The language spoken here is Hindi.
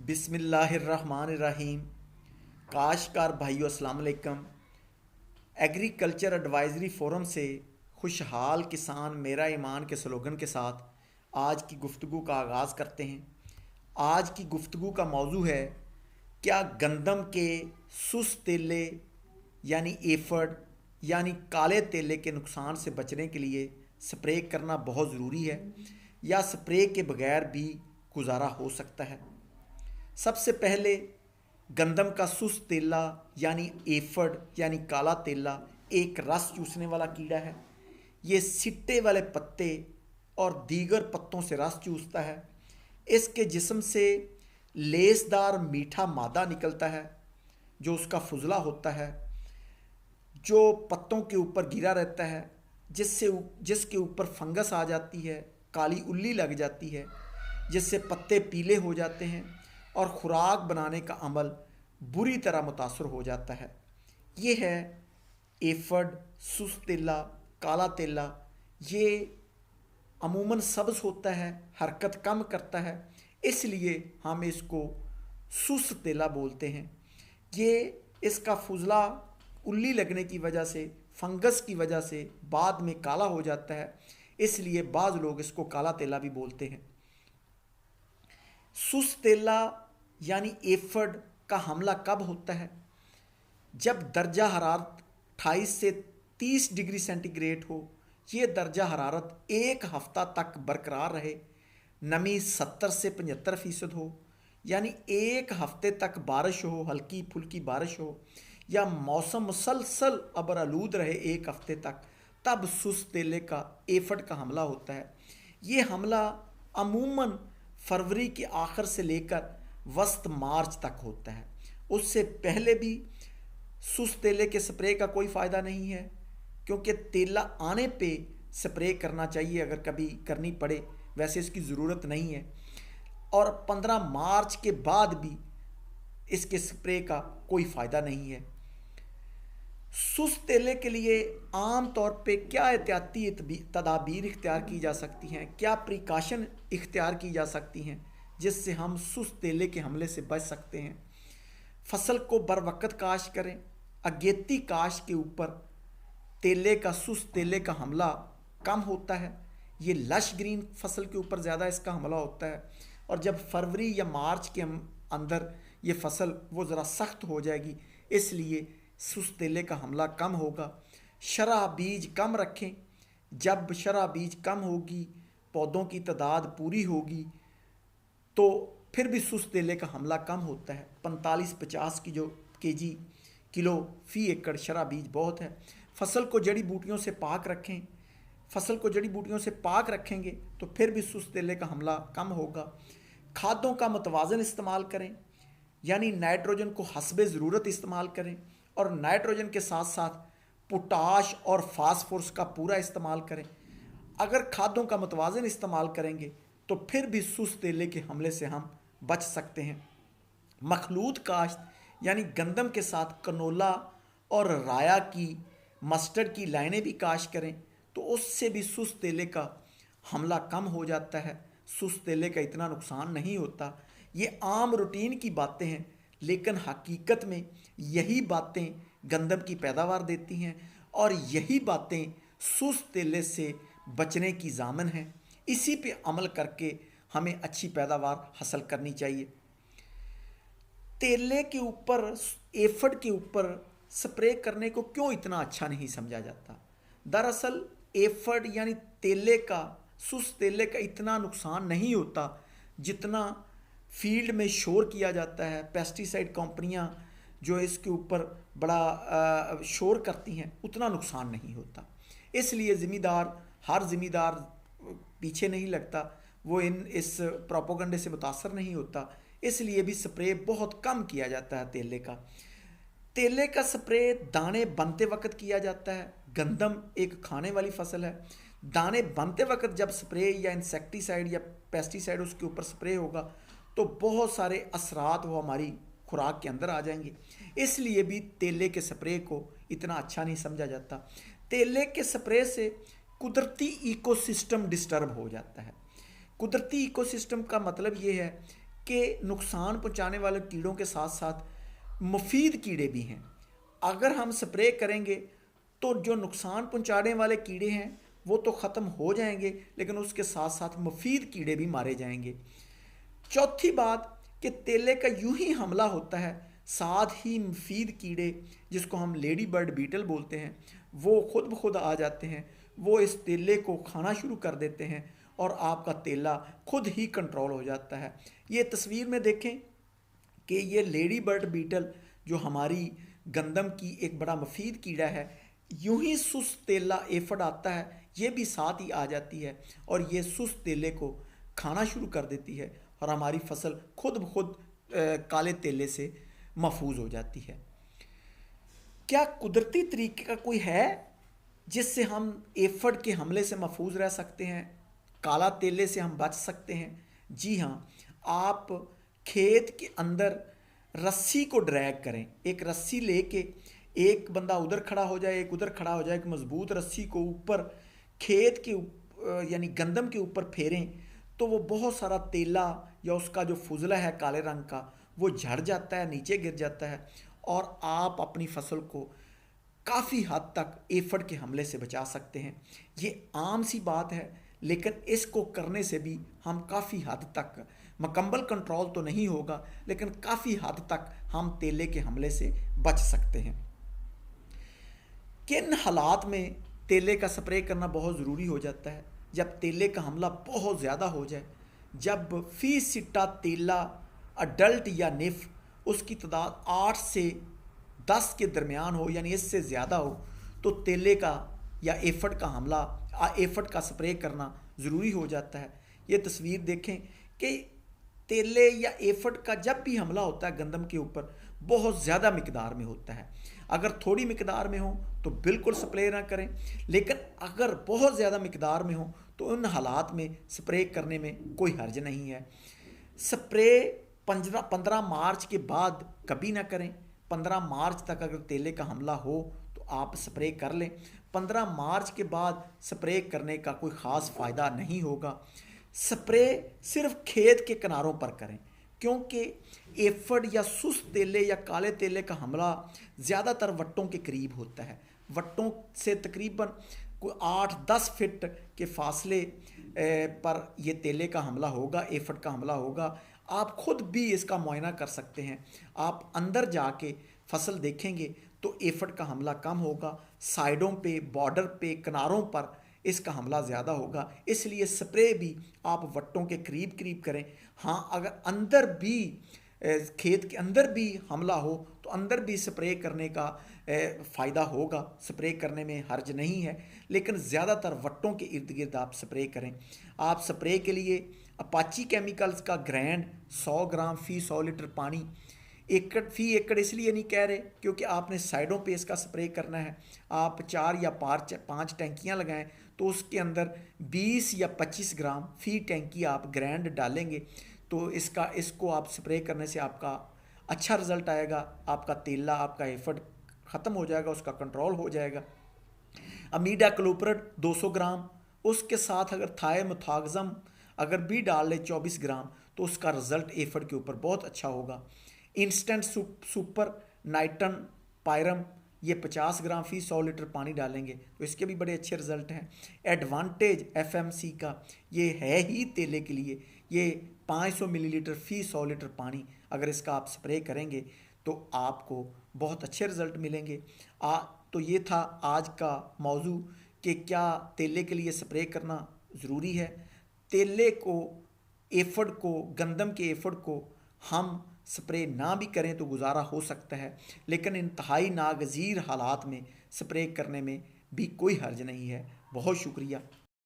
बिस्मिल्लाहिर्रहमानिर्रहीम। काश्तकार भाइयों अस्सलाम वालेकुम। एग्रीकल्चर एडवाइज़री फ़ोरम से खुशहाल किसान मेरा ईमान के स्लोगन के साथ आज की गुफ्तगू का आगाज़ करते हैं। आज की गुफ्तगू का मौजू है, क्या गंदम के सुस्त तेले यानी एफड यानी काले तेले के नुकसान से बचने के लिए स्प्रे करना बहुत ज़रूरी है या स्प्रे के बगैर भी गुजारा हो सकता है। सबसे पहले गंदम का सुस्त तेला यानी एफड यानी काला तेला एक रस चूसने वाला कीड़ा है। ये सिट्टे वाले पत्ते और दीगर पत्तों से रस चूसता है। इसके जिस्म से लेसदार मीठा मादा निकलता है जो उसका फुजला होता है, जो पत्तों के ऊपर गिरा रहता है, जिसके ऊपर फंगस आ जाती है, काली उल्ली लग जाती है, जिससे पत्ते पीले हो जाते हैं और खुराक बनाने का अमल बुरी तरह मुतासर हो जाता है। ये है एफड, सुस्त तेला, काला तेला। ये अमूमन सब्ज़ होता है, हरकत कम करता है, इसलिए हम इसको सुस्त तेला बोलते हैं। ये इसका फुजला उल्ली लगने की वजह से, फंगस की वजह से बाद में काला हो जाता है, इसलिए बाज़ लोग इसको काला तेला भी बोलते हैं। सुस्त तेला यानी एफड का हमला कब होता है? जब दर्जा हरारत 28 से 30 डिग्री सेंटीग्रेड हो। ये दर्जा हरारत एक हफ्ता तक बरकरार रहे, नमी 70 से 75% हो, यानी एक हफ्ते तक बारिश हो, हल्की फुल्की बारिश हो, या मौसम मुसलसल अबरआलूद रहे एक हफ्ते तक, तब सुस्त तेले का एफड का हमला होता है। ये हमला अमूमन फरवरी के आखिर से लेकर वस्त मार्च तक होता है। उससे पहले भी सुस्त तेले के स्प्रे का कोई फ़ायदा नहीं है, क्योंकि तेला आने पे स्प्रे करना चाहिए अगर कभी करनी पड़े, वैसे इसकी ज़रूरत नहीं है। और 15 मार्च के बाद भी इसके स्प्रे का कोई फ़ायदा नहीं है। सुस्त तेले के लिए आम तौर पे क्या एहतियाती तदाबीर इख्तियार की जा सकती हैं, क्या प्रिकॉशन इख्तियार की जा सकती हैं जिससे हम सुस्त तेले के हमले से बच सकते हैं? फसल को बर वक्त काश्त करें। अगेती काश्त के ऊपर तेले का, सुस्त तेले का हमला कम होता है। ये लश ग्रीन फसल के ऊपर ज़्यादा इसका हमला होता है, और जब फरवरी या मार्च के अंदर ये फसल वो ज़रा सख्त हो जाएगी, इसलिए सुस्त तेले का हमला कम होगा। शरह बीज कम रखें। जब शरह बीज कम होगी, पौधों की तादाद पूरी होगी, तो फिर भी सुस्त तेले का हमला कम होता है। 45-50 की जो किलो फ़ी एकड़ शरह बीज बहुत है। फसल को जड़ी बूटियों से पाक रखें। फसल को जड़ी बूटियों से पाक रखेंगे तो फिर भी सुस्त तेले का हमला कम होगा। खादों का मुतवाज़न इस्तेमाल करें, यानी नाइट्रोजन को हस्बे ज़रूरत इस्तेमाल करें, और नाइट्रोजन के साथ साथ पोटाश और फास्फोरस का पूरा इस्तेमाल करें। अगर खादों का मुतवाज़न इस्तेमाल करेंगे तो फिर भी सुस्त तेले के हमले से हम बच सकते हैं। मखलूत काश्त यानी गंदम के साथ कनोला और राया की, मस्टर्ड की लाइनें भी काश्त करें तो उससे भी सुस्त तेले का हमला कम हो जाता है। सुस्त तेले का इतना नुकसान नहीं होता। ये आम रूटीन की बातें हैं, लेकिन हकीकत में यही बातें गंदम की पैदावार देती हैं, और यही बातें सुस्त तेले से बचने की ज़ामन हैं। इसी पे अमल करके हमें अच्छी पैदावार हासिल करनी चाहिए। तेले के ऊपर, एफड के ऊपर स्प्रे करने को क्यों इतना अच्छा नहीं समझा जाता? दरअसल एफड यानी तेले का, सुस्त तेले का इतना नुकसान नहीं होता जितना फील्ड में शोर किया जाता है। पेस्टिसाइड कंपनियां जो इसके ऊपर बड़ा शोर करती हैं, उतना नुकसान नहीं होता। इसलिए हर ज़िम्मेदार पीछे नहीं लगता, वो इस प्रोपोगंडे से मुतासर नहीं होता, इसलिए भी स्प्रे बहुत कम किया जाता है तेले का। तेले का स्प्रे दाने बनते वक्त किया जाता है। गंदम एक खाने वाली फसल है। दाने बनते वक्त जब स्प्रे या इंसेक्टिसाइड या पेस्टिसाइड उसके ऊपर स्प्रे होगा तो बहुत सारे असरात वो हमारी खुराक के अंदर आ जाएंगे, इसलिए भी तेले के स्प्रे को इतना अच्छा नहीं समझा जाता। तेले के स्प्रे से कुदरती इकोसिस्टम डिस्टर्ब हो जाता है। कुदरती इकोसिस्टम का मतलब ये है के नुकसान पहुंचाने वाले कीड़ों के साथ साथ मुफीद कीड़े भी हैं। अगर हम स्प्रे करेंगे तो जो नुकसान पहुंचाने वाले कीड़े हैं वो तो ख़त्म हो जाएंगे, लेकिन उसके साथ साथ मुफीद कीड़े भी मारे जाएंगे। चौथी बात कि तेले का यूं ही हमला होता है, साथ ही मुफीद कीड़े जिसको हम लेडी बर्ड बीटल बोलते हैं वो खुद ब खुद आ जाते हैं, वो इस तेले को खाना शुरू कर देते हैं और आपका तेला खुद ही कंट्रोल हो जाता है। ये तस्वीर में देखें कि ये लेडी बर्ड बीटल जो हमारी गंदम की एक बड़ा मुफीद कीड़ा है, यूं ही सुस्त तेला एफड आता है ये भी साथ ही आ जाती है और ये सुस्त तेले को खाना शुरू कर देती है और हमारी फसल खुद ब खुद काले तेले से महफूज हो जाती है। क्या कुदरती तरीके का कोई है जिससे हम एफड के हमले से महफूज रह सकते हैं, काला तेले से हम बच सकते हैं? जी हाँ, आप खेत के अंदर रस्सी को ड्रैग करें, एक रस्सी लेके एक बंदा उधर खड़ा हो जाए, एक उधर खड़ा हो जाए, एक मजबूत रस्सी को ऊपर खेत के यानी गंदम के ऊपर फेरें तो वो बहुत सारा तेला या उसका जो फुजला है काले रंग का वो झड़ जाता है, नीचे गिर जाता है और आप अपनी फसल को काफ़ी हद तक एफड के हमले से बचा सकते हैं। ये आम सी बात है, लेकिन इसको करने से भी हम काफ़ी हद तक, मुकम्मल कंट्रोल तो नहीं होगा लेकिन काफ़ी हद तक हम तेले के हमले से बच सकते हैं। किन हालात में तेले का स्प्रे करना बहुत ज़रूरी हो जाता है? जब तेले का हमला बहुत ज़्यादा हो जाए, जब फी सिट्टा तेला अडल्ट या निफ उसकी तादाद 8 से 10 के दरमियान हो यानी इससे ज़्यादा हो तो तेले का या एफड का हमला, एफड का स्प्रे करना ज़रूरी हो जाता है। ये तस्वीर देखें कि तेले या एफड का जब भी हमला होता है गंदम के ऊपर बहुत ज़्यादा मिकदार में होता है। अगर थोड़ी मिकदार में हो तो बिल्कुल स्प्रे ना करें, लेकिन अगर बहुत ज़्यादा मिकदार में हो तो उन हालात में स्प्रे करने में कोई हर्ज नहीं है। स्प्रे 15 मार्च के बाद कभी ना करें। 15 मार्च तक अगर तेले का हमला हो तो आप स्प्रे कर लें। 15 मार्च के बाद स्प्रे करने का कोई ख़ास फ़ायदा नहीं होगा। स्प्रे सिर्फ खेत के किनारों पर करें, क्योंकि एफड या सुस्त तेले या काले तेले का हमला ज़्यादातर वट्टों के करीब होता है। वट्टों से तकरीबन कोई 8-10 फीट के फासले पर यह तेले का हमला होगा, एफड का हमला होगा। आप खुद भी इसका मुआयना कर सकते हैं। आप अंदर जाके फसल देखेंगे तो एफड का हमला कम होगा, साइडों पे, बॉर्डर पे, किनारों पर इसका हमला ज़्यादा होगा। इसलिए स्प्रे भी आप वट्टों के करीब करीब करें। हाँ, अगर अंदर भी खेत के अंदर भी हमला हो तो अंदर भी स्प्रे करने का फ़ायदा होगा, स्प्रे करने में हर्ज नहीं है, लेकिन ज़्यादातर वट्टों के इर्द गिर्द आप स्प्रे करें। आप स्प्रे के लिए अपाची केमिकल्स का ग्रैंड 100 ग्राम फ़ी 100 लीटर पानी फ़ी एकड़ इसलिए नहीं कह रहे क्योंकि आपने साइडों पे इसका स्प्रे करना है। आप 4 या 5 टैंकियाँ लगाएं तो उसके अंदर 20 या 25 ग्राम फ़ी टैंकी आप ग्रैंड डालेंगे तो इसको आप स्प्रे करने से आपका अच्छा रिज़ल्ट आएगा। आपका तेला, आपका एफड ख़त्म हो जाएगा, उसका कंट्रोल हो जाएगा। अमीडा क्लोपरेट 200 ग्राम, उसके साथ अगर थायोमेथाक्सम अगर भी डाल ले 24 ग्राम तो उसका रिज़ल्ट एफड के ऊपर बहुत अच्छा होगा। इंस्टेंट सुपर नाइट्रन पायरम ये 50 ग्राम फ़ी 100 लीटर पानी डालेंगे तो इसके भी बड़े अच्छे रिज़ल्ट हैं। एडवांटेज एफएमसी का ये है ही तेले के लिए, ये 500 मिलीलीटर फ़ी 100 लीटर पानी अगर इसका आप स्प्रे करेंगे तो आपको बहुत अच्छे रिज़ल्ट मिलेंगे। तो ये था आज का मौजू कि क्या तेले के लिए स्प्रे करना ज़रूरी है। तेले को, एफड को, गंदम के एफड को हम स्प्रे ना भी करें तो गुजारा हो सकता है, लेकिन इंतहाई नागज़ीर हालात में स्प्रे करने में भी कोई हर्ज नहीं है। बहुत शुक्रिया।